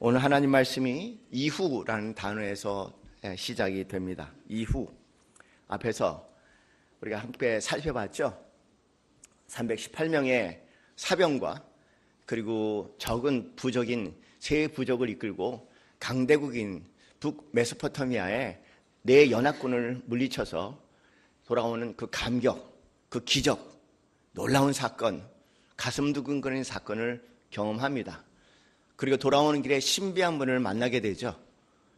오늘 하나님 말씀이 이후라는 단어에서 시작이 됩니다. 이후. 앞에서 우리가 함께 살펴봤죠. 318명의 사병과 그리고 적은 부족인 세 부족을 이끌고 강대국인 북메소포타미아에 네 연합군을 물리쳐서 돌아오는 그 감격, 그 기적, 놀라운 사건, 가슴 두근거리는 사건을 경험합니다. 그리고 돌아오는 길에 신비한 분을 만나게 되죠.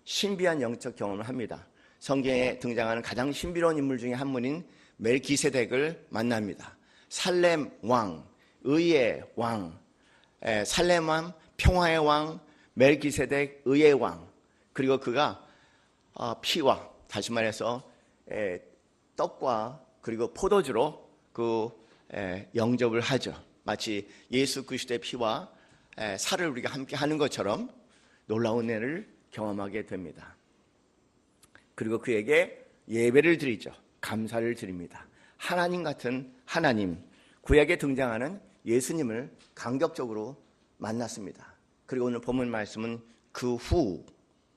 신비한 영적 경험을 합니다. 성경에 등장하는 가장 신비로운 인물 중에 한 분인 멜기세덱을 만납니다. 살렘 왕, 의의 왕, 살렘 왕, 평화의 왕, 멜기세덱 의의 왕. 그리고 그가 피와, 다시 말해서 떡과 그리고 포도주로 그 영접을 하죠. 마치 예수 그리스도의 피와 살을 우리가 함께 하는 것처럼 놀라운 은혜를 경험하게 됩니다. 그리고 그에게 예배를 드리죠. 감사를 드립니다. 하나님 같은 하나님, 구약에 등장하는 예수님을 감격적으로 만났습니다. 그리고 오늘 본문 말씀은 그 후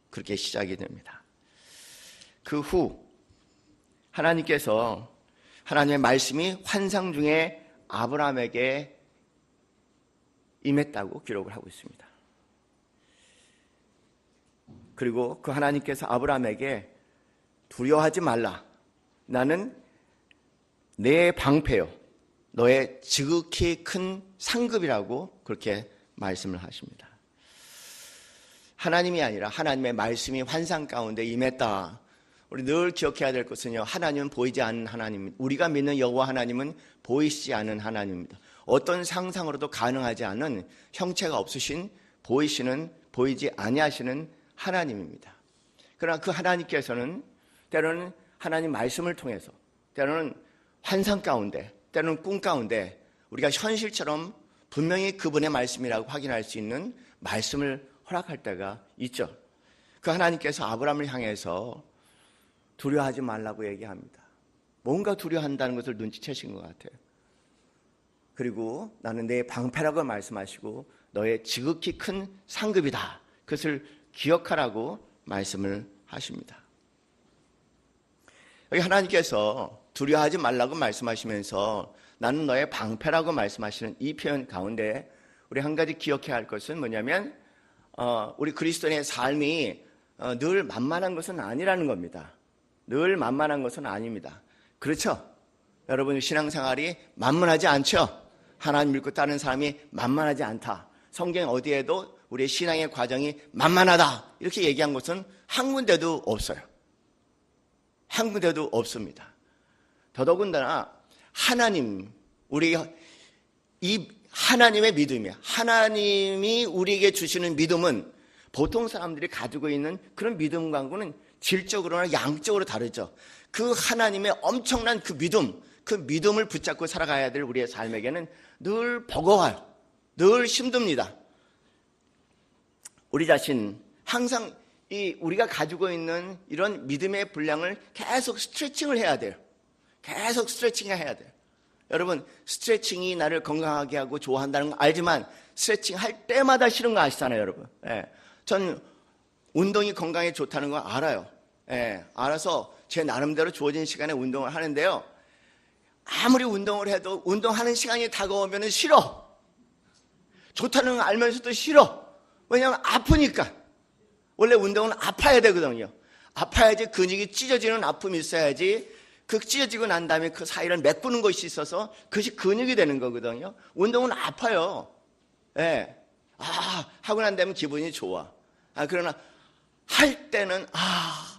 그렇게 시작이 됩니다. 그 후 하나님께서 하나님의 말씀이 환상 중에 아브라함에게 임했다고 기록을 하고 있습니다. 그리고 그 하나님께서 아브라함에게 두려워하지 말라. 나는 내 방패요. 너의 지극히 큰 상급이라고 그렇게 말씀을 하십니다. 하나님이 아니라 하나님의 말씀이 환상 가운데 임했다. 우리 늘 기억해야 될 것은요. 하나님은 보이지 않는 하나님입니다. 우리가 믿는 여호와 하나님은 보이지 않는 하나님입니다. 어떤 상상으로도 가능하지 않은 형체가 없으신 보이지 아니하시는 하나님입니다. 그러나 그 하나님께서는 때로는 하나님 말씀을 통해서, 때로는 환상 가운데, 때로는 꿈 가운데 우리가 현실처럼 분명히 그분의 말씀이라고 확인할 수 있는 말씀을 허락할 때가 있죠. 그 하나님께서 아브라함을 향해서 두려워하지 말라고 얘기합니다. 뭔가 두려워한다는 것을 눈치채신 것 같아요. 그리고 나는 내 방패라고 말씀하시고 너의 지극히 큰 상급이다. 그것을 기억하라고 말씀을 하십니다. 여기 하나님께서 두려워하지 말라고 말씀하시면서 나는 너의 방패라고 말씀하시는 이 표현 가운데 우리 한 가지 기억해야 할 것은 뭐냐면 우리 그리스도인의 삶이 늘 만만한 것은 아니라는 겁니다. 늘 만만한 것은 아닙니다. 그렇죠? 여러분 신앙생활이 만만하지 않죠? 하나님 믿고 따르는 사람이 만만하지 않다. 성경 어디에도 우리의 신앙의 과정이 만만하다 이렇게 얘기한 것은 한 군데도 없어요. 한 군데도 없습니다. 더더군다나 하나님, 우리가 이 하나님의 믿음이야. 하나님이 우리에게 주시는 믿음은 보통 사람들이 가지고 있는 그런 믿음과는 질적으로나 양적으로 다르죠. 그 하나님의 엄청난 그 믿음을 붙잡고 살아가야 될 우리의 삶에게는 늘 버거워요. 늘 힘듭니다. 우리 자신 항상 우리가 가지고 있는 이런 믿음의 분량을 계속 스트레칭을 해야 돼요. 계속 스트레칭을 해야 돼요. 여러분 스트레칭이 나를 건강하게 하고 좋아한다는 거 알지만 스트레칭 할 때마다 싫은 거 아시잖아요, 여러분. 전 운동이 건강에 좋다는 거 알아요. 알아서 제 나름대로 주어진 시간에 운동을 하는데요. 아무리 운동을 해도 운동하는 시간이 다가오면 싫어. 좋다는 거 알면서도 싫어. 왜냐하면 아프니까. 원래 운동은 아파야 되거든요. 아파야지 근육이 찢어지는 아픔이 있어야지 그 찢어지고 난 다음에 그 사이를 메꾸는 것이 있어서 그것이 근육이 되는 거거든요. 운동은 아파요. 하고 난 다음에 기분이 좋아. 그러나 할 때는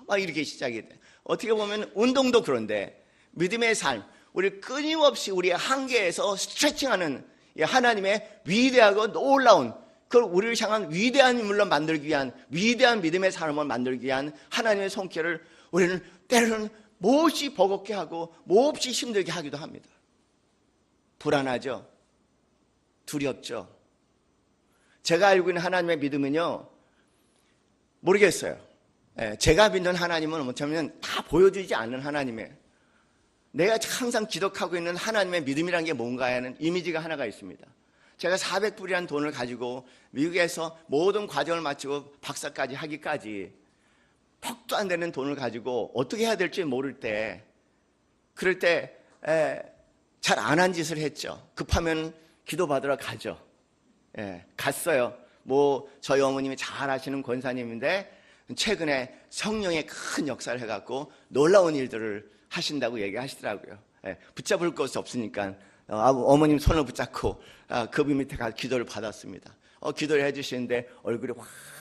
막 이렇게 시작이 돼. 어떻게 보면 운동도 그런데 믿음의 삶, 우리 끊임없이 우리의 한계에서 스트레칭하는 하나님의 위대하고 놀라운 그걸 우리를 향한 위대한 인물로 만들기 위한 위대한 믿음의 삶을 만들기 위한 하나님의 손길을 우리는 때로는 몹시 버겁게 하고 몹시 힘들게 하기도 합니다. 불안하죠? 두렵죠? 제가 알고 있는 하나님의 믿음은요, 모르겠어요. 제가 믿는 하나님은 뭐냐면 다 보여주지 않는 하나님이에요. 내가 항상 기록하고 있는 하나님의 믿음이라는 게 뭔가 하는 이미지가 하나가 있습니다. 제가 400불이라는 돈을 가지고 미국에서 모든 과정을 마치고 박사까지 하기까지 턱도 안 되는 돈을 가지고 어떻게 해야 될지 모를 때, 그럴 때 잘 안 한 짓을 했죠. 급하면 기도받으러 가죠. 갔어요. 저희 어머님이 잘 아시는 권사님인데 최근에 성령의 큰 역사를 해갖고 놀라운 일들을 하신다고 얘기하시더라고요. 붙잡을 것이 없으니까 어머님 손을 붙잡고 그분 밑에 가서 기도를 받았습니다. 기도를 해주시는데 얼굴이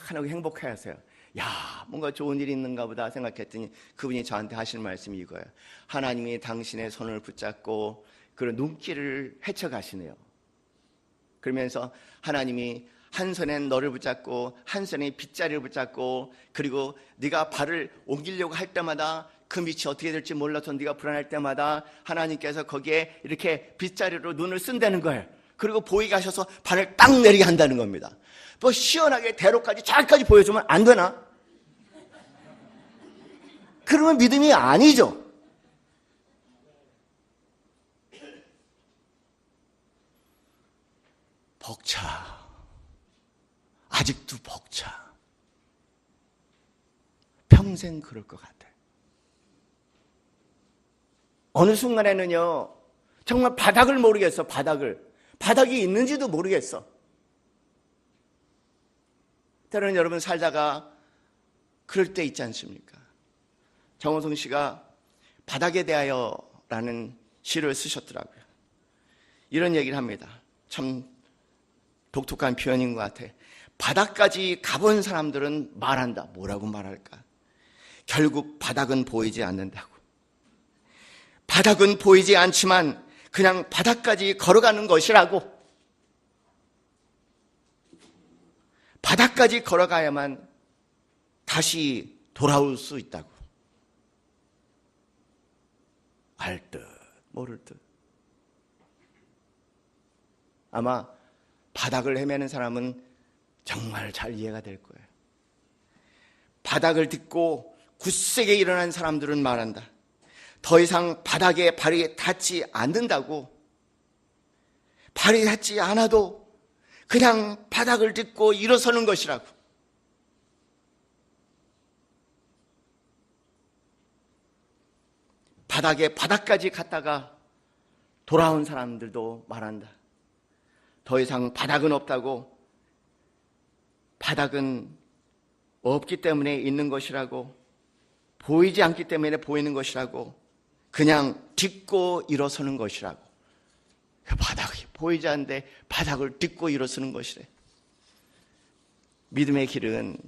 환하고 행복해하세요. 야, 뭔가 좋은 일이 있는가 보다 생각했더니 그분이 저한테 하시는 말씀이 이거예요. 하나님이 당신의 손을 붙잡고 그런 눈길을 헤쳐가시네요. 그러면서 하나님이 한 손엔 너를 붙잡고 한 손에 빗자리를 붙잡고, 그리고 네가 발을 옮기려고 할 때마다 그 밑이 어떻게 될지 몰라서 네가 불안할 때마다 하나님께서 거기에 이렇게 빗자리로 눈을 쓴다는 거예요. 그리고 보이게 하셔서 발을 딱 내리게 한다는 겁니다. 뭐 시원하게 대로까지 잘까지 보여주면 안 되나? 그러면 믿음이 아니죠. 벅차. 아직도 벅차. 평생 그럴 것 같아. 어느 순간에는요, 정말 바닥을 모르겠어. 바닥이 있는지도 모르겠어. 때로는 여러분 살다가 그럴 때 있지 않습니까? 정호성 씨가 바닥에 대하여라는 시를 쓰셨더라고요. 이런 얘기를 합니다. 참 독특한 표현인 것 같아. 바닥까지 가본 사람들은 말한다. 뭐라고 말할까? 결국 바닥은 보이지 않는다고. 바닥은 보이지 않지만 그냥 바닥까지 걸어가는 것이라고. 바닥까지 걸어가야만 다시 돌아올 수 있다고. 알 듯 모를 듯. 아마 바닥을 헤매는 사람은 정말 잘 이해가 될 거예요. 바닥을 딛고 굳세게 일어난 사람들은 말한다. 더 이상 바닥에 발이 닿지 않는다고. 발이 닿지 않아도 그냥 바닥을 딛고 일어서는 것이라고. 바닥까지 갔다가 돌아온 사람들도 말한다. 더 이상 바닥은 없다고. 바닥은 없기 때문에 있는 것이라고. 보이지 않기 때문에 보이는 것이라고. 그냥 딛고 일어서는 것이라고. 바닥이 보이지 않는데 바닥을 딛고 일어서는 것이래. 믿음의 길은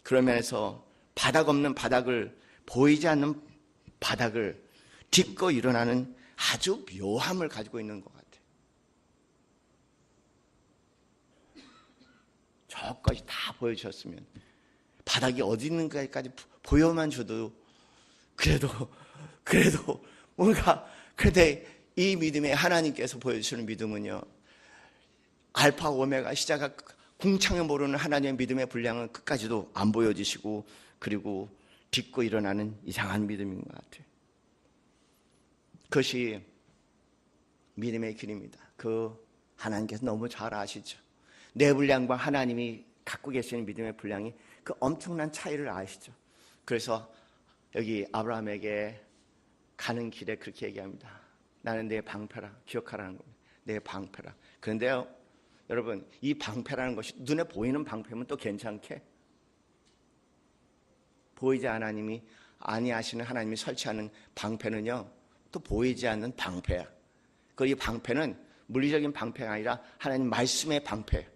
그런 면에서 바닥 없는 바닥을, 보이지 않는 바닥을 딛고 일어나는 아주 묘함을 가지고 있는 것 같아요. 저까지 다 보여주셨으면, 바닥이 어디 있는가까지 보여만 줘도 그래도 뭔가, 그런데 이 믿음에 하나님께서 보여주시는 믿음은요, 알파 오메가 시작과 궁창을 모르는 하나님의 믿음의 분량은 끝까지도 안 보여주시고, 그리고 딛고 일어나는 이상한 믿음인 것 같아요. 그것이 믿음의 길입니다. 그 하나님께서 너무 잘 아시죠. 내 분량과 하나님이 갖고 계시는 믿음의 분량이 그 엄청난 차이를 아시죠. 그래서 여기 아브라함에게 가는 길에 그렇게 얘기합니다. 나는 내 방패라. 기억하라는 겁니다. 내 방패라. 그런데요, 여러분, 이 방패라는 것이 눈에 보이는 방패면 또 괜찮게, 보이지 아니하시는 하나님이 설치하는 방패는요, 또 보이지 않는 방패야. 그 이 방패는 물리적인 방패가 아니라 하나님 말씀의 방패.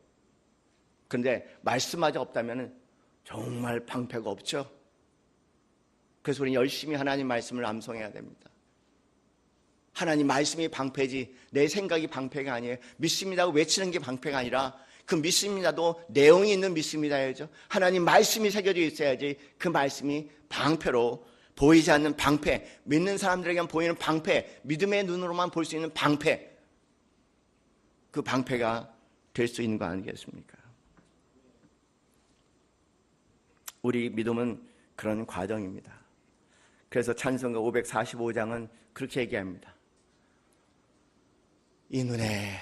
그런데 말씀마저 없다면 정말 방패가 없죠. 그래서 우리는 열심히 하나님 말씀을 암송해야 됩니다. 하나님 말씀이 방패지 내 생각이 방패가 아니에요. 믿습니다고 외치는 게 방패가 아니라 그 믿습니다도 내용이 있는 믿습니다야죠. 하나님 말씀이 새겨져 있어야지 그 말씀이 방패로, 보이지 않는 방패, 믿는 사람들에게만 보이는 방패, 믿음의 눈으로만 볼 수 있는 방패, 그 방패가 될 수 있는 거 아니겠습니까? 우리 믿음은 그런 과정입니다. 그래서 찬송가 545장은 그렇게 얘기합니다. 이 눈에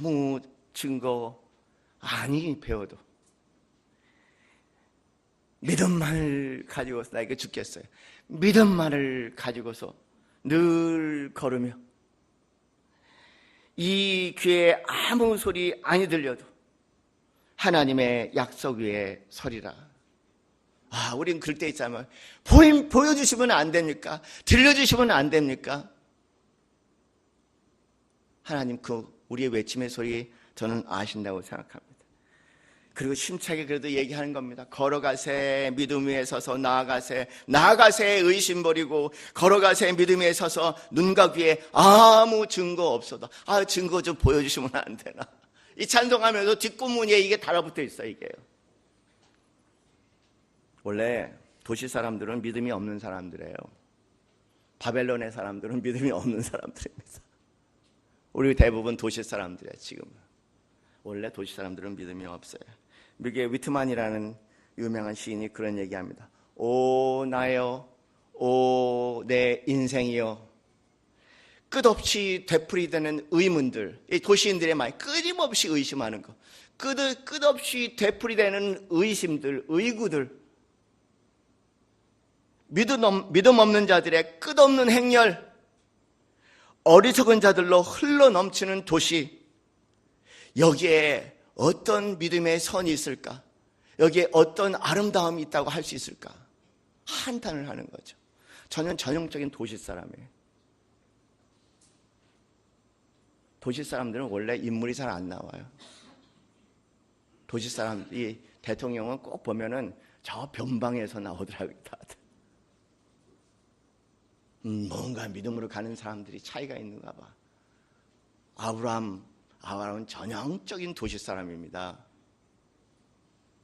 아무 증거 아니 배워도 믿음만을 가지고서 나에게 죽겠어요. 믿음만을 가지고서 늘 걸으며 이 귀에 아무 소리 아니 들려도 하나님의 약속 위에 서리라. 우린 그럴 때 있잖아요. 보여주시면 안 됩니까? 들려주시면 안 됩니까? 하나님 우리의 외침의 소리 저는 아신다고 생각합니다. 그리고 심차게 그래도 얘기하는 겁니다. 걸어가세 믿음 위에 서서 나아가세 의심 버리고 걸어가세 믿음 위에 서서 눈과 귀에 아무 증거 없어도 증거 좀 보여주시면 안 되나. 이 찬송하면서 뒷구문에 이게 달아붙어 있어요. 이게요. 원래 도시 사람들은 믿음이 없는 사람들이에요. 바벨론의 사람들은 믿음이 없는 사람들입니다. 우리 대부분 도시 사람들이에요. 지금 원래 도시 사람들은 믿음이 없어요. 미국의 위트만이라는 유명한 시인이 그런 얘기합니다. 오 나여, 오 내 인생이여, 끝없이 되풀이되는 의문들, 이 도시인들의 말 끊임없이 의심하는 거, 끝없이 되풀이되는 의심들, 의구들, 믿음 없는 자들의 끝없는 행렬, 어리석은 자들로 흘러넘치는 도시, 여기에 어떤 믿음의 선이 있을까? 여기에 어떤 아름다움이 있다고 할 수 있을까? 한탄을 하는 거죠. 저는 전형적인 도시 사람이에요. 도시 사람들은 원래 인물이 잘 안 나와요. 도시 사람들이 대통령은 꼭 보면은 저 변방에서 나오더라고요. 다들. 뭔가 믿음으로 가는 사람들이 차이가 있는가 봐. 아브라함은 전형적인 도시 사람입니다.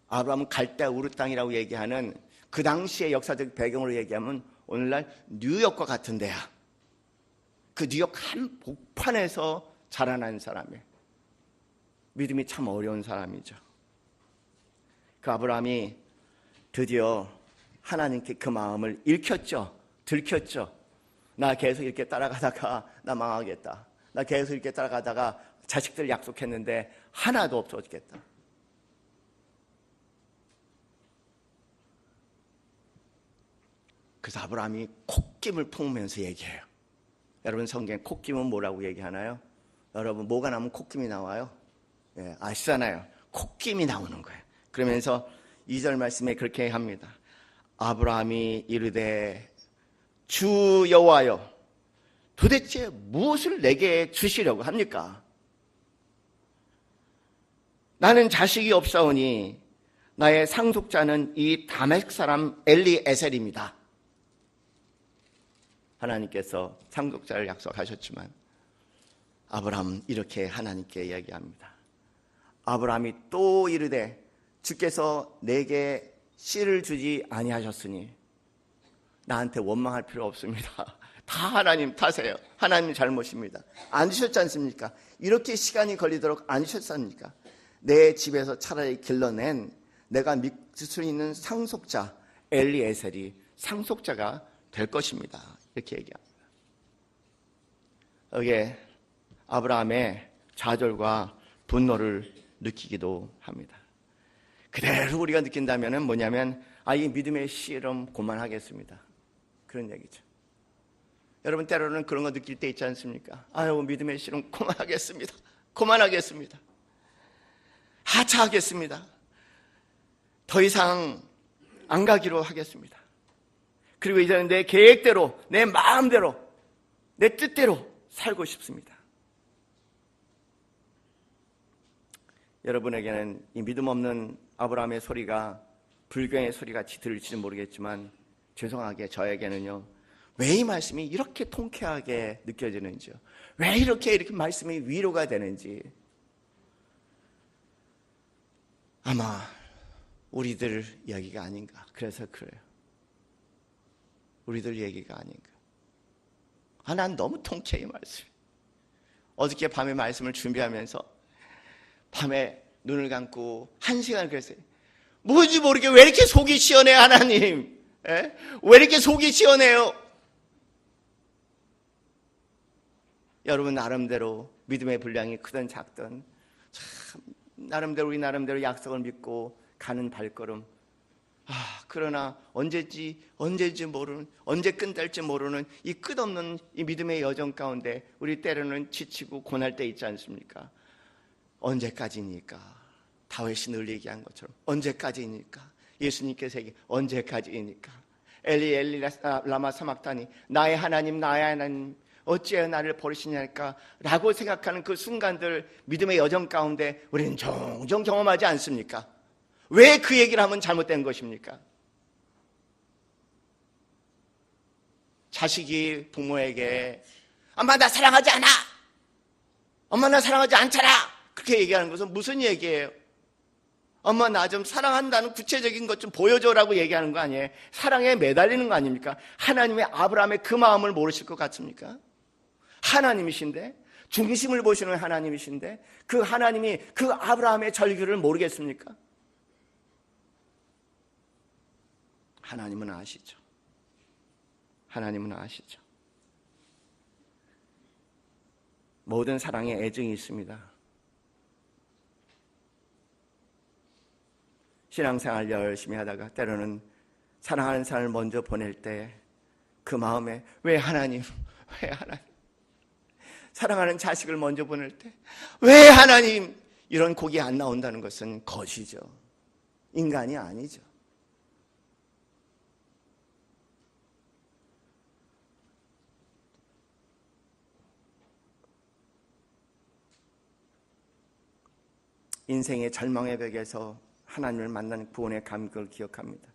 아브라함은 갈대 우르 땅이라고 얘기하는 그 당시의 역사적 배경으로 얘기하면 오늘날 뉴욕과 같은 데야. 그 뉴욕 한복판에서 자라난 사람이에요. 믿음이 참 어려운 사람이죠. 그 아브라함이 드디어 하나님께 그 마음을 읽혔죠. 들켰죠. 나 계속 이렇게 따라가다가 나 망하겠다. 나 계속 이렇게 따라가다가 자식들 약속했는데 하나도 없어지겠다. 그래서 아브라함이 콧김을 품으면서 얘기해요. 여러분 성경에 콧김은 뭐라고 얘기하나요? 여러분 뭐가 나면 콧김이 나와요? 아시잖아요. 콧김이 나오는 거예요. 그러면서 2절 말씀에 그렇게 합니다. 아브라함이 이르되 주 여호와여, 도대체 무엇을 내게 주시려고 합니까? 나는 자식이 없사오니 나의 상속자는 이 다메섹 사람 엘리에셀입니다. 하나님께서 상속자를 약속하셨지만 아브라함은 이렇게 하나님께 이야기합니다. 아브라함이 또 이르되 주께서 내게 씨를 주지 아니하셨으니 나한테 원망할 필요 없습니다. 다 하나님 탓이에요. 하나님 잘못입니다. 안 주셨지 않습니까? 이렇게 시간이 걸리도록 안 주셨습니까? 내 집에서 차라리 길러낸 내가 믿을 수 있는 상속자 엘리에셀이 상속자가 될 것입니다. 이렇게 얘기합니다. 여기에 아브라함의 좌절과 분노를 느끼기도 합니다. 그대로 우리가 느낀다면 뭐냐면 이 믿음의 씨름 그만하겠습니다. 그런 얘기죠. 여러분 때로는 그런 거 느낄 때 있지 않습니까? 믿음의 씨름 그만하겠습니다. 그만하겠습니다. 하차하겠습니다. 더 이상 안 가기로 하겠습니다. 그리고 이제는 내 계획대로, 내 마음대로, 내 뜻대로 살고 싶습니다. 여러분에게는 이 믿음 없는 아브라함의 소리가 불경의 소리같이 들릴지는 모르겠지만 죄송하게 저에게는요, 왜 이 말씀이 이렇게 통쾌하게 느껴지는지요, 왜 이렇게 말씀이 위로가 되는지, 아마 우리들 얘기가 아닌가. 그래서 그래요. 우리들 얘기가 아닌가. 난 너무 통쾌해 이 말씀. 어저께 밤에 말씀을 준비하면서 밤에 눈을 감고 1시간을 그랬어요. 뭔지 모르게 왜 이렇게 속이 시원해 하나님? 왜 이렇게 속이 시원해요? 여러분 나름대로 믿음의 분량이 크든 작든 참 나름대로 우리 나름대로 약속을 믿고 가는 발걸음. 그러나 언제지 모르는, 언제 끝날지 모르는 이 끝없는 이 믿음의 여정 가운데 우리 때로는 지치고 고날 때 있지 않습니까? 언제까지니까? 다윗이 늘 얘기한 것처럼 언제까지니까? 예수님께서 얘기 언제까지니까? 엘리 엘리 라마 사막다니, 나의 하나님 어찌하여 나를 버리시냐니까 라고 생각하는 그 순간들, 믿음의 여정 가운데 우리는 종종 경험하지 않습니까? 왜 그 얘기를 하면 잘못된 것입니까? 자식이 부모에게 엄마 나 사랑하지 않아, 엄마 나 사랑하지 않잖아, 그렇게 얘기하는 것은 무슨 얘기예요? 엄마 나 좀 사랑한다는 구체적인 것 좀 보여줘라고 얘기하는 거 아니에요? 사랑에 매달리는 거 아닙니까? 하나님의 아브라함의 그 마음을 모르실 것 같습니까? 하나님이신데, 중심을 보시는 하나님이신데 그 하나님이 그 아브라함의 절규를 모르겠습니까? 하나님은 아시죠. 하나님은 아시죠. 모든 사랑에 애정이 있습니다. 신앙생활 열심히 하다가 때로는 사랑하는 사람을 먼저 보낼 때 그 마음에 왜 하나님, 사랑하는 자식을 먼저 보낼 때 왜 하나님, 이런 곡이 안 나온다는 것은 거시죠. 인간이 아니죠. 인생의 절망의 벽에서 하나님을 만난 구원의 감격을 기억합니다.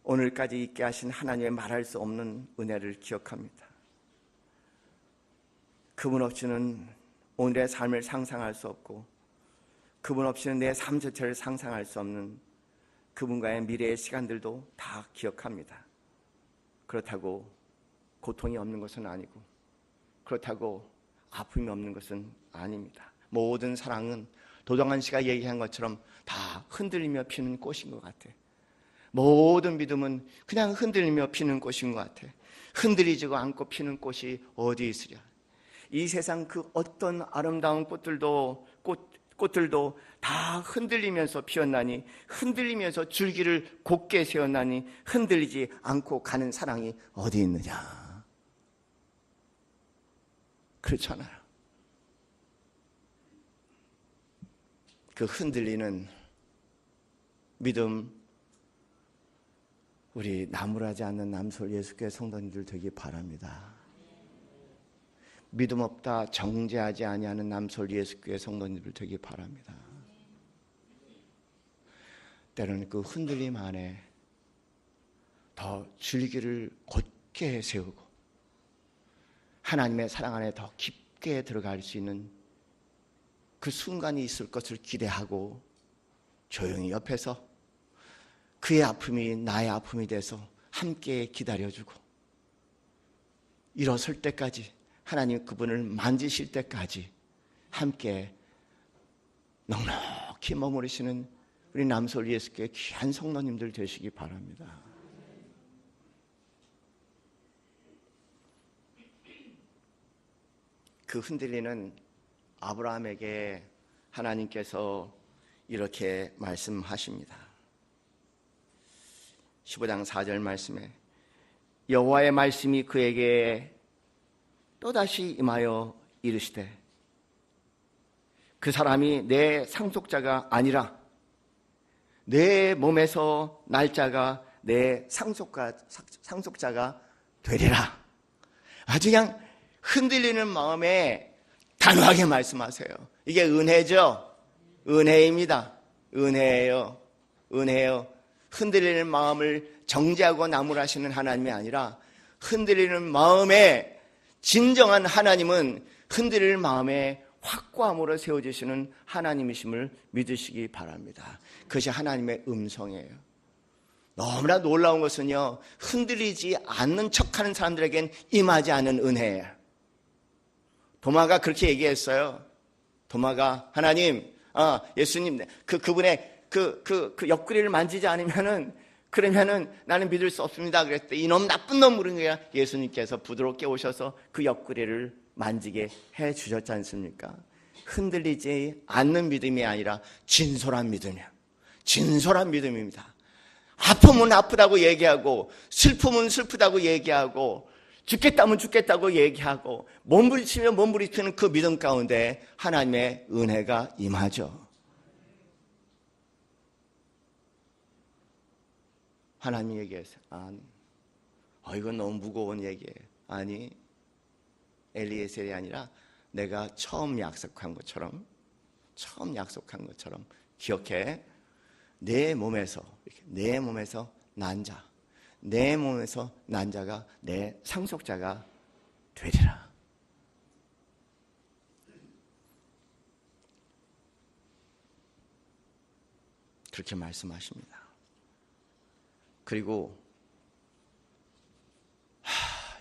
오늘까지 있게 하신 하나님의 말할 수 없는 은혜를 기억합니다. 그분 없이는 오늘의 삶을 상상할 수 없고, 그분 없이는 내 삶 자체를 상상할 수 없는 그분과의 미래의 시간들도 다 기억합니다. 그렇다고 고통이 없는 것은 아니고, 그렇다고 아픔이 없는 것은 아닙니다. 모든 사랑은 도정환 씨가 얘기한 것처럼 다 흔들리며 피는 꽃인 것 같아. 모든 믿음은 그냥 흔들리며 피는 꽃인 것 같아. 흔들리지도 않고 피는 꽃이 어디 있으랴. 이 세상 그 어떤 아름다운 꽃들도 다 흔들리면서 피었나니, 흔들리면서 줄기를 곧게 세웠나니 흔들리지 않고 가는 사랑이 어디 있느냐. 그렇잖아요. 그 흔들리는 믿음, 우리 나무라지 않는 남서울 예수교회 성도님들 되기 바랍니다. 믿음 없다 정죄하지 아니하는 남서울 예수교회 성도님들 되기 바랍니다. 때로는 그 흔들림 안에 더 줄기를 곧게 세우고 하나님의 사랑 안에 더 깊게 들어갈 수 있는 그 순간이 있을 것을 기대하고 조용히 옆에서 그의 아픔이 나의 아픔이 돼서 함께 기다려주고, 일어설 때까지 하나님 그분을 만지실 때까지 함께 넉넉히 머무르시는 우리 남서울 예수교회 귀한 성도님들 되시기 바랍니다. 그 흔들리는 아브라함에게 하나님께서 이렇게 말씀하십니다. 15장 4절 말씀에 여호와의 말씀이 그에게 또다시 임하여 이르시되 그 사람이 내 상속자가 아니라 내 몸에서 날짜가 내 상속자가 되리라. 아주 그냥 흔들리는 마음에 단호하게 말씀하세요. 이게 은혜죠. 은혜입니다. 은혜예요. 은혜예요. 흔들리는 마음을 정죄하고 나무라시는 하나님이 아니라 흔들리는 마음에 진정한 하나님은 흔들리는 마음에 확고함으로 세워주시는 하나님이심을 믿으시기 바랍니다. 그것이 하나님의 음성이에요. 너무나 놀라운 것은요, 흔들리지 않는 척하는 사람들에겐 임하지 않은 은혜예요. 도마가 그렇게 얘기했어요. 도마가 하나님, 예수님, 그분의 그 옆구리를 만지지 않으면은, 그러면은 나는 믿을 수 없습니다. 그랬더니 이놈 나쁜 놈 그런 거야. 예수님께서 부드럽게 오셔서 그 옆구리를 만지게 해 주셨지 않습니까? 흔들리지 않는 믿음이 아니라 진솔한 믿음이야. 진솔한 믿음입니다. 아픔은 아프다고 얘기하고 슬픔은 슬프다고 얘기하고 죽겠다면 죽겠다고 얘기하고 몸부림치면 몸부림치는 그 믿음 가운데 하나님의 은혜가 임하죠. 하나님이 얘기했어요. 아니, 이건 너무 무거운 얘기예요. 아니, 엘리에셀이 아니라 내가 처음 약속한 것처럼 기억해. 내 몸에서 난 자, 내 몸에서 난 자가 내 상속자가 되리라. 그렇게 말씀하십니다. 그리고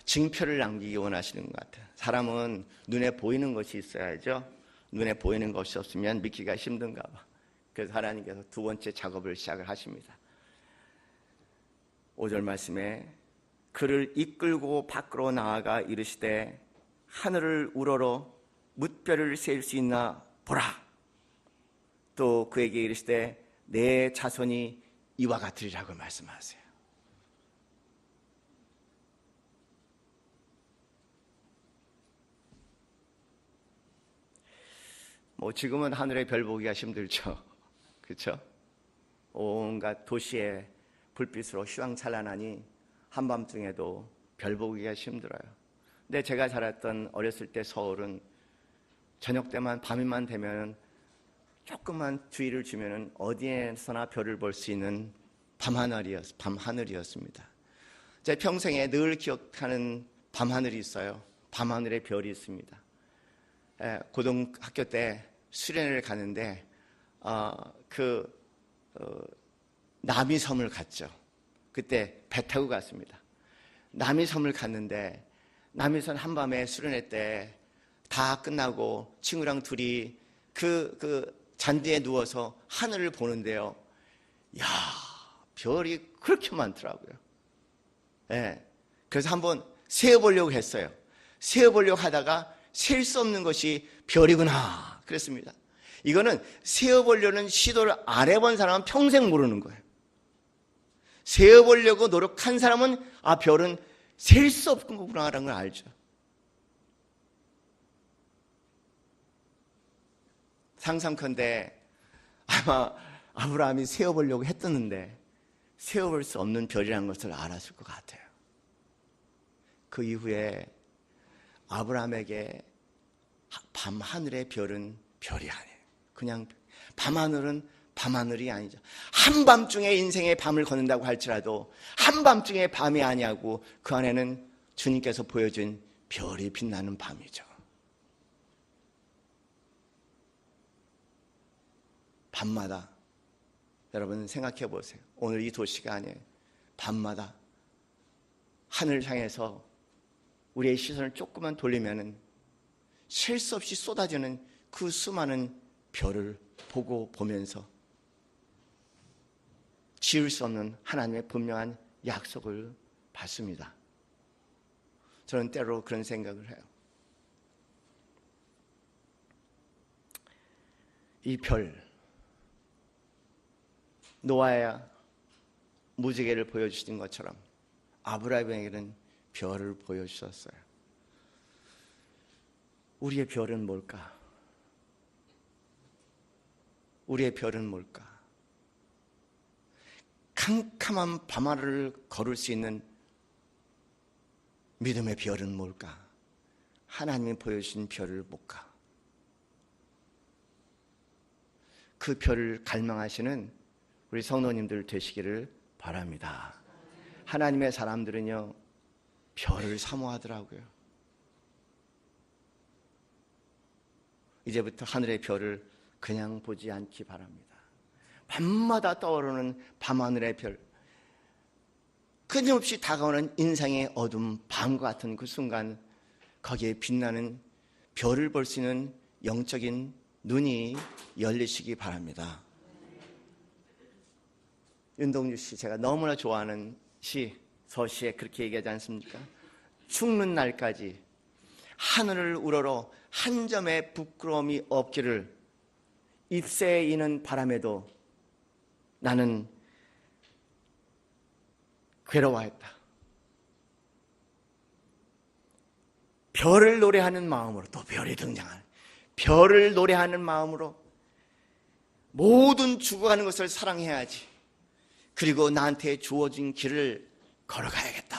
징표를 남기기 원하시는 것 같아요. 사람은 눈에 보이는 것이 있어야죠. 눈에 보이는 것이 없으면 믿기가 힘든가 봐. 그래서 하나님께서 두 번째 작업을 시작을 하십니다. 5절 말씀에 그를 이끌고 밖으로 나아가 이르시되 하늘을 우러러 뭇별을 셀 수 있나 보라. 또 그에게 이르시되 내 자손이 이와 같으리라고 말씀하세요. 지금은 하늘에 별 보기가 힘들죠. 그렇죠? 온갖 도시의 불빛으로 휘황찬란하니 한밤중에도 별 보기가 힘들어요. 근데 제가 자랐던 어렸을 때 서울은 저녁 때만 밤이만 되면 조금만 주의를 주면은 어디에서나 별을 볼 수 있는 밤하늘이었습니다. 제 평생에 늘 기억하는 밤하늘이 있어요. 밤하늘에 별이 있습니다. 고등학교 때 수련회를 가는데 남이섬을 갔죠. 그때 배 타고 갔습니다. 남이섬을 갔는데 남이섬 한밤에 수련회 때 다 끝나고 친구랑 둘이 그 잔디에 누워서 하늘을 보는데요. 야, 별이 그렇게 많더라고요. 그래서 한번 세어보려고 했어요. 세어보려고 하다가 셀 수 없는 것이 별이구나 그랬습니다. 이거는 세어보려는 시도를 안 해본 사람은 평생 모르는 거예요. 세어보려고 노력한 사람은 별은 셀 수 없는 거구나라는 걸 알죠. 상상컨대 아마 아브라함이 세어보려고 했었는데 세어볼 수 없는 별이라는 것을 알았을 것 같아요. 그 이후에 아브라함에게 밤하늘의 별은 별이 아니에요. 그냥 밤하늘은 밤하늘이 아니죠. 한밤중에 인생의 밤을 걷는다고 할지라도 한밤중에 밤이 아니하고 그 안에는 주님께서 보여준 별이 빛나는 밤이죠. 밤마다 여러분 생각해 보세요. 오늘 이 도시가 아니에요. 밤마다 하늘 향해서 우리의 시선을 조금만 돌리면은 쉴 수 없이 쏟아지는 그 수많은 별을 보면서 지울 수 없는 하나님의 분명한 약속을 받습니다. 저는 때로 그런 생각을 해요. 이 별, 노아야 무지개를 보여주신 것처럼 아브라함에게는 별을 보여주셨어요. 우리의 별은 뭘까? 우리의 별은 뭘까? 캄캄한 밤하늘을 걸을 수 있는 믿음의 별은 뭘까? 하나님이 보여주신 별을 볼까? 그 별을 갈망하시는 우리 성도님들 되시기를 바랍니다. 하나님의 사람들은요, 별을 사모하더라고요. 이제부터 하늘의 별을 그냥 보지 않기 바랍니다. 밤마다 떠오르는 밤하늘의 별, 끊임없이 다가오는 인생의 어둠, 밤과 같은 그 순간 거기에 빛나는 별을 볼 수 있는 영적인 눈이 열리시기 바랍니다. 윤동주 씨, 제가 너무나 좋아하는 서시에 그렇게 얘기하지 않습니까? 죽는 날까지 하늘을 우러러 한 점의 부끄러움이 없기를 잎새에 이는 바람에도 나는 괴로워했다. 별을 노래하는 마음으로, 또 별이 등장하는, 별을 노래하는 마음으로 모든 죽어가는 것을 사랑해야지. 그리고 나한테 주어진 길을 걸어가야겠다.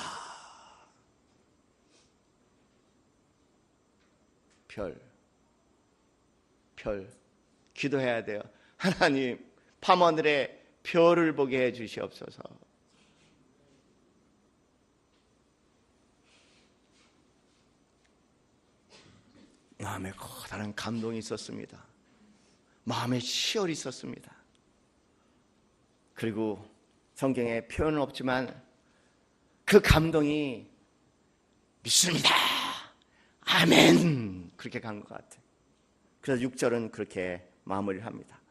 별, 기도해야 돼요. 하나님, 밤하늘에 별을 보게 해 주시옵소서. 마음에 커다란 감동이 있었습니다. 마음에 시열이 있었습니다. 그리고 성경에 표현은 없지만 그 감동이 믿습니다, 아멘, 그렇게 간 것 같아요. 그래서 6절은 그렇게 마무리를 합니다.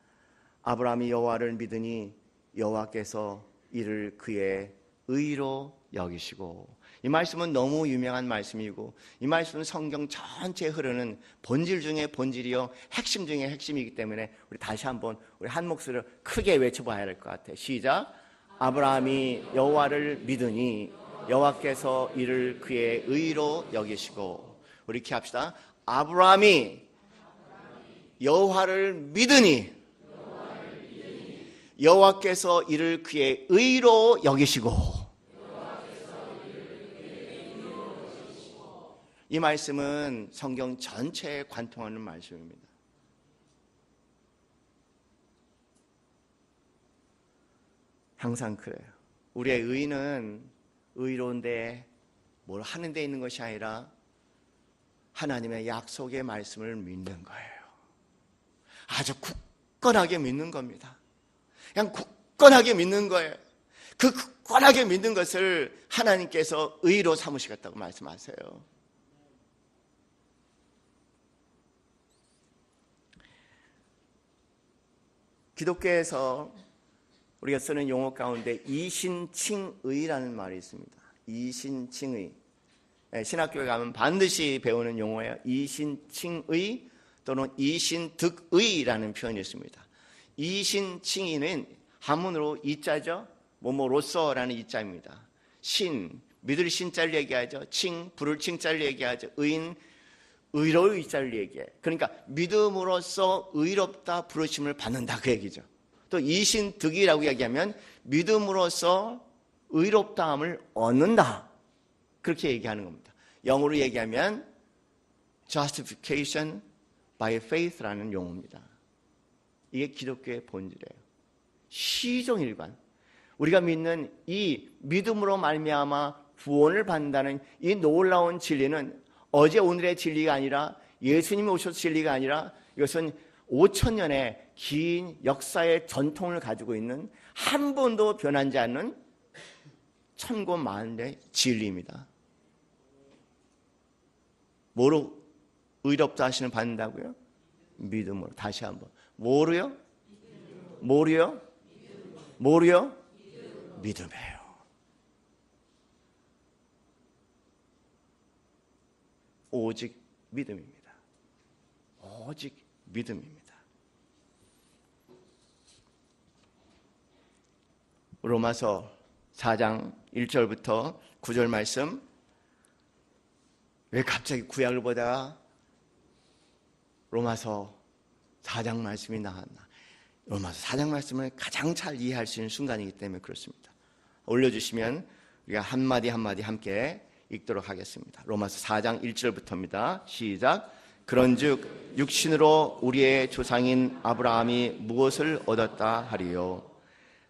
아브라함이 여호와를 믿으니 여호와께서 이를 그의 의로 여기시고. 이 말씀은 너무 유명한 말씀이고, 이 말씀은 성경 전체에 흐르는 본질 중에 본질이요 핵심 중에 핵심이기 때문에 우리 다시 한번 우리 한 목소리로 크게 외쳐봐야 할 것 같아요. 시작. 아브라함이 여호와를 믿으니 여호와께서 이를 그의 의로 여기시고. 우리 이렇게 합시다. 아브라함이 여호와를 믿으니 여호와께서 이를 그의 의로 여기시고. 이 말씀은 성경 전체에 관통하는 말씀입니다. 항상 그래요. 우리의 의는 의로운데 뭘 하는 데 있는 것이 아니라 하나님의 약속의 말씀을 믿는 거예요. 아주 굳건하게 믿는 겁니다. 그냥 굳건하게 믿는 거예요. 그 굳건하게 믿는 것을 하나님께서 의로 삼으시겠다고 말씀하세요. 기독교에서 우리가 쓰는 용어 가운데 이신칭의라는 말이 있습니다. 이신칭의. 신학교에 가면 반드시 배우는 용어예요. 이신칭의 또는 이신득의라는 표현이 있습니다. 이신칭의는 한문으로 이자죠. 뭐뭐로서라는 이자입니다. 신, 믿을 신자를 얘기하죠. 칭, 부를 칭자를 얘기하죠. 의인, 의로의 의자를 얘기해요. 그러니까 믿음으로써 의롭다 부르심을 받는다, 그 얘기죠. 또 이신득이라고 얘기하면 믿음으로써 의롭다함을 얻는다, 그렇게 얘기하는 겁니다. 영어로 얘기하면 justification by faith라는 용어입니다. 이게 기독교의 본질이에요. 시종일관 우리가 믿는 이 믿음으로 말미암아 구원을 받는다는 이 놀라운 진리는 어제 오늘의 진리가 아니라 예수님이 오셔서 진리가 아니라 이것은 5,000년의 긴 역사의 전통을 가지고 있는 한 번도 변하지 않는 천고만의 진리입니다. 뭐로 의롭다 하시는 받는다고요? 믿음으로. 다시 한번. 뭐로요? 뭐로요? 뭐로요? 믿음이에요. 오직 믿음입니다. 오직 믿음입니다. 로마서 4장 1절부터 9절 말씀. 왜 갑자기 구약을 보다가 로마서 4장 말씀이 나왔나? 로마서 4장 말씀을 가장 잘 이해할 수 있는 순간이기 때문에 그렇습니다. 올려주시면 우리가 한마디 한마디 함께 읽도록 하겠습니다. 로마서 4장 1절부터입니다. 시작. 그런즉 육신으로 우리의 조상인 아브라함이 무엇을 얻었다 하리요?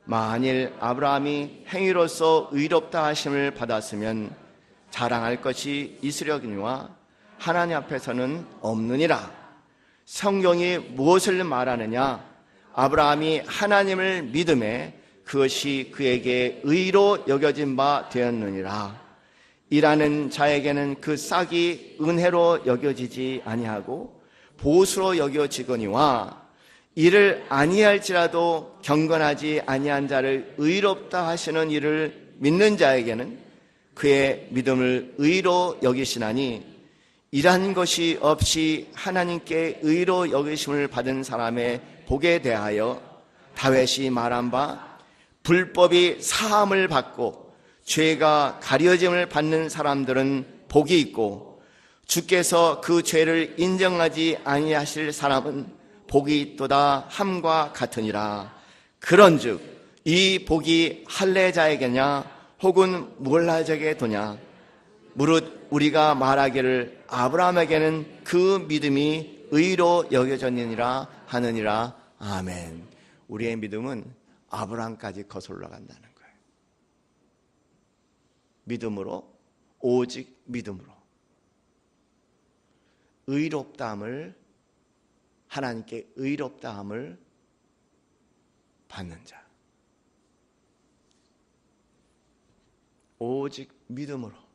만일 아브라함이 행위로서 의롭다 하심을 받았으면 자랑할 것이 있으려니와 하나님 앞에서는 없느니라. 성경이 무엇을 말하느냐? 아브라함이 하나님을 믿음에 그것이 그에게 의로 여겨진 바 되었느니라. 일하는 자에게는 그 싹이 은혜로 여겨지지 아니하고 보수로 여겨지거니와 이를 아니할지라도 경건하지 아니한 자를 의롭다 하시는 이를 믿는 자에게는 그의 믿음을 의로 여기시나니 일한 것이 없이 하나님께 의로 여기심을 받은 사람의 복에 대하여 다윗이 말한 바 불법이 사함을 받고 죄가 가려짐을 받는 사람들은 복이 있고 주께서 그 죄를 인정하지 아니하실 사람은 복이 있도다 함과 같으니라. 그런즉 이 복이 할례자에게냐 혹은 무할례자에게 도냐 무릇 우리가 말하기를 아브라함에게는 그 믿음이 의로 여겨졌느니라 하느니라. 아멘. 우리의 믿음은 아브라함까지 거슬러 간다는 거예요. 믿음으로, 오직 믿음으로 의롭다함을, 하나님께 의롭다함을 받는 자, 오직 믿음으로.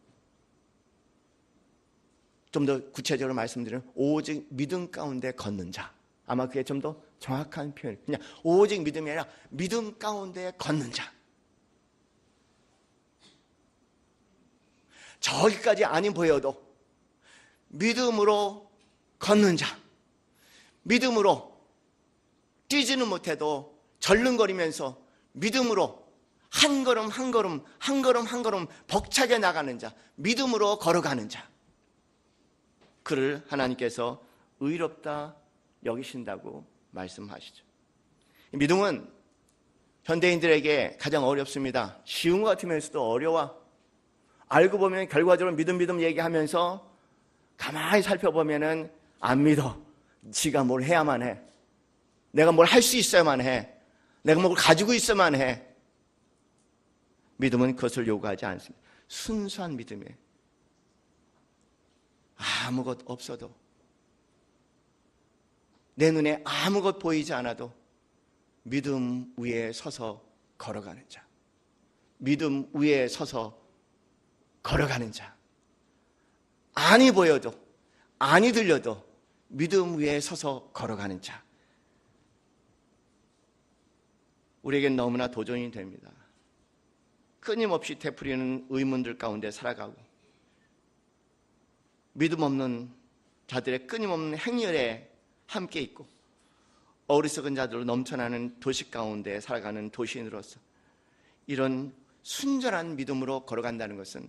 좀 더 구체적으로 말씀드리면 오직 믿음 가운데 걷는 자. 아마 그게 좀 더 정확한 표현. 그냥 오직 믿음이 아니라 믿음 가운데 걷는 자. 저기까지 아니 보여도 믿음으로 걷는 자. 믿음으로 뛰지는 못해도 절름거리면서 믿음으로 한 걸음 한 걸음 한 걸음 한 걸음 벅차게 나가는 자. 믿음으로 걸어가는 자. 그를 하나님께서 의롭다 여기신다고 말씀하시죠. 믿음은 현대인들에게 가장 어렵습니다. 쉬운 것 같으면서도 어려워. 알고 보면 결과적으로 믿음 얘기하면서 가만히 살펴보면은 안 믿어. 지가 뭘 해야만 해. 내가 뭘 할 수 있어야만 해. 내가 뭘 가지고 있어야만 해. 믿음은 그것을 요구하지 않습니다. 순수한 믿음이에요. 아무것 없어도, 내 눈에 아무것 보이지 않아도 믿음 위에 서서 걸어가는 자. 믿음 위에 서서 걸어가는 자. 아니 보여도, 아니 들려도 믿음 위에 서서 걸어가는 자. 우리에겐 너무나 도전이 됩니다. 끊임없이 되풀이는 의문들 가운데 살아가고 믿음 없는 자들의 끊임없는 행렬에 함께 있고 어리석은 자들로 넘쳐나는 도시 가운데 살아가는 도시인으로서 이런 순전한 믿음으로 걸어간다는 것은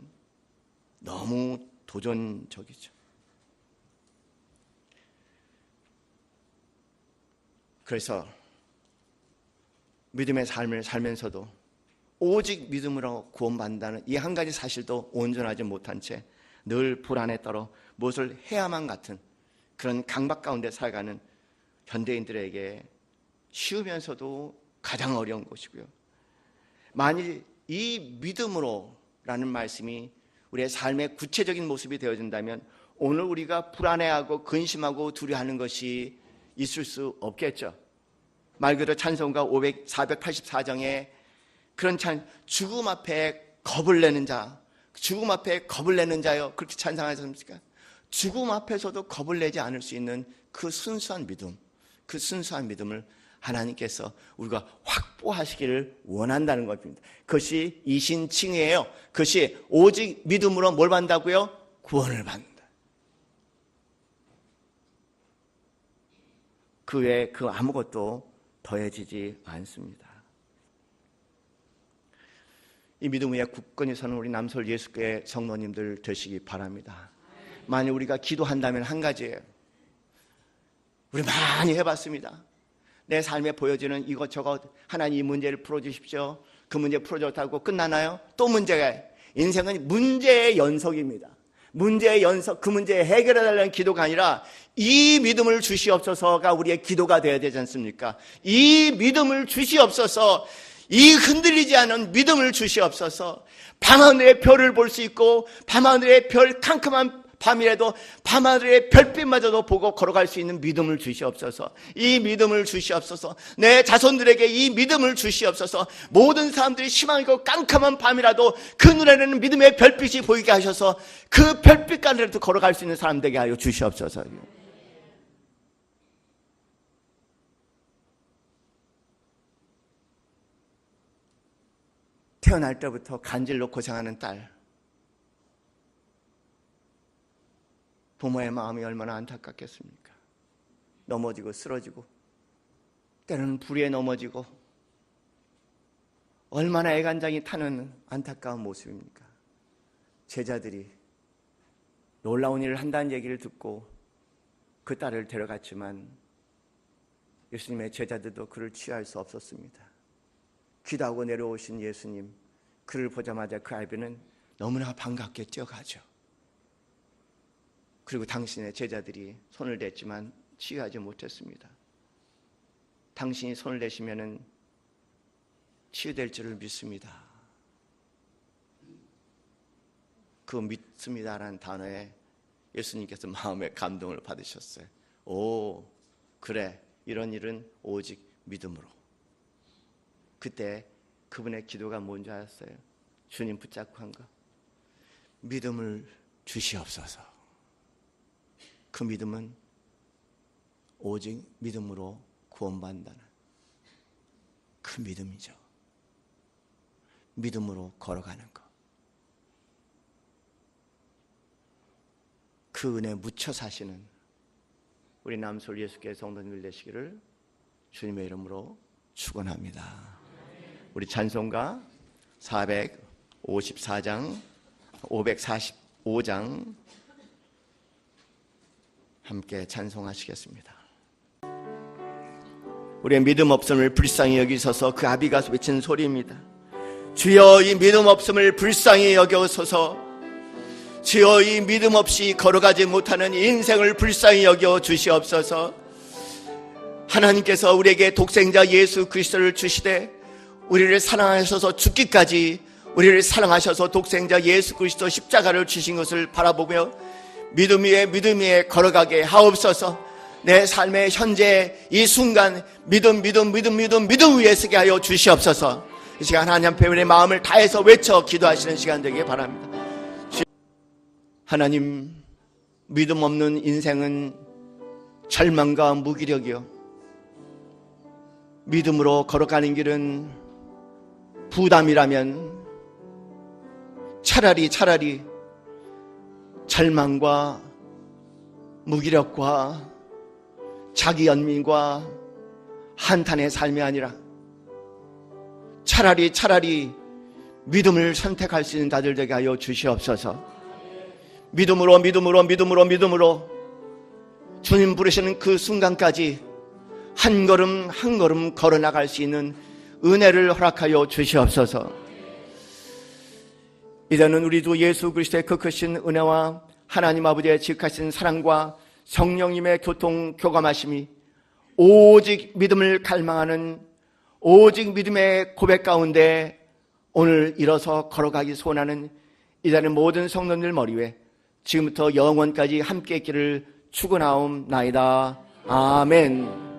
너무 도전적이죠. 그래서 믿음의 삶을 살면서도 오직 믿음으로 구원받는다는 이 한 가지 사실도 온전하지 못한 채 늘 불안에 떨어 무엇을 해야만 같은 그런 강박 가운데 살아가는 현대인들에게 쉬우면서도 가장 어려운 것이고요. 만일 이 믿음으로라는 말씀이 우리의 삶의 구체적인 모습이 되어진다면 오늘 우리가 불안해하고 근심하고 두려워하는 것이 있을 수 없겠죠. 말 그대로 찬송가 484장에 그런 죽음 앞에 겁을 내는 자, 죽음 앞에 겁을 내는 자요, 그렇게 찬송하셨습니까? 죽음 앞에서도 겁을 내지 않을 수 있는 그 순수한 믿음, 그 순수한 믿음을 하나님께서 우리가 확보하시기를 원한다는 것입니다. 그것이 이신칭의예요. 그것이 오직 믿음으로 뭘 받는다고요? 구원을 받는다. 그 외에 그 아무것도 더해지지 않습니다. 이 믿음 위에 굳건히 서는 우리 남서울 예수교회 성도님들 되시기 바랍니다. 만약 우리가 기도한다면 한 가지예요. 우리 많이 해봤습니다. 내 삶에 보여지는 이것저것 하나님 이 문제를 풀어주십시오. 그 문제 풀어줬다고 끝나나요? 또 문제가, 인생은 문제의 연속입니다. 문제의 연속, 그 문제 해결해달라는 기도가 아니라 이 믿음을 주시옵소서가 우리의 기도가 되어야 되지 않습니까? 이 믿음을 주시옵소서, 이 흔들리지 않은 믿음을 주시옵소서. 밤하늘의 별을 볼 수 있고 밤하늘의 별 캄캄한 밤이라도 밤하늘의 별빛마저도 보고 걸어갈 수 있는 믿음을 주시옵소서. 이 믿음을 주시옵소서. 내 자손들에게 이 믿음을 주시옵소서. 모든 사람들이 희망이고 깜깜한 밤이라도 그 눈에는 믿음의 별빛이 보이게 하셔서 그 별빛 가운데라도 걸어갈 수 있는 사람 되게 하여 주시옵소서. 태어날 때부터 간질로 고생하는 딸, 부모의 마음이 얼마나 안타깝겠습니까? 넘어지고 쓰러지고 때로는 불에 넘어지고 얼마나 애간장이 타는 안타까운 모습입니까? 제자들이 놀라운 일을 한다는 얘기를 듣고 그 딸을 데려갔지만 예수님의 제자들도 그를 취할 수 없었습니다. 기도하고 내려오신 예수님, 그를 보자마자 그 아이는 너무나 반갑게 뛰어가죠. 그리고 당신의 제자들이 손을 댔지만 치유하지 못했습니다. 당신이 손을 대시면 치유될 줄을 믿습니다. 그 믿습니다라는 단어에 예수님께서 마음의 감동을 받으셨어요. 오, 그래, 이런 일은 오직 믿음으로. 그때 그분의 기도가 뭔지 알았어요. 주님 붙잡고 한 거. 믿음을 주시옵소서. 그 믿음은 오직 믿음으로 구원받는다는 그 믿음이죠. 믿음으로 걸어가는 것. 그 은혜 묻혀 사시는 우리 남솔 예수교회 성도님들 되시기를 주님의 이름으로 축원합니다. 우리 찬송가 454장, 545장 함께 찬송하시겠습니다. 우리의 믿음 없음을 불쌍히 여기소서. 그 아비가 외친 소리입니다. 주여, 이 믿음 없음을 불쌍히 여겨소서. 주여, 이 믿음 없이 걸어가지 못하는 인생을 불쌍히 여겨 주시옵소서. 하나님께서 우리에게 독생자 예수 그리스도를 주시되 우리를 사랑하셔서 죽기까지 우리를 사랑하셔서 독생자 예수 그리스도 십자가를 주신 것을 바라보며 믿음 위에 걸어가게 하옵소서. 내 삶의 현재 이 순간 믿음 위에 서게 하여 주시옵소서. 이 시간 하나님 앞에 우리의 마음을 다해서 외쳐 기도하시는 시간 되기를 바랍니다. 하나님, 믿음 없는 인생은 절망과 무기력이요, 믿음으로 걸어가는 길은 부담이라면 차라리 절망과 무기력과 자기 연민과 한탄의 삶이 아니라 차라리 믿음을 선택할 수 있는 자들 되게 하여 주시옵소서. 믿음으로 주님 부르시는 그 순간까지 한 걸음 걸어 나갈 수 있는 은혜를 허락하여 주시옵소서. 이제는 우리도 예수 그리스도의 그 크신 은혜와 하나님 아버지의 지극하신 사랑과 성령님의 교감하심이 오직 믿음을 갈망하는 오직 믿음의 고백 가운데 오늘 일어서 걸어가기 소원하는 이제는 모든 성도들 머리 위에 지금부터 영원까지 함께 있기를 축원하옵나이다. 아멘.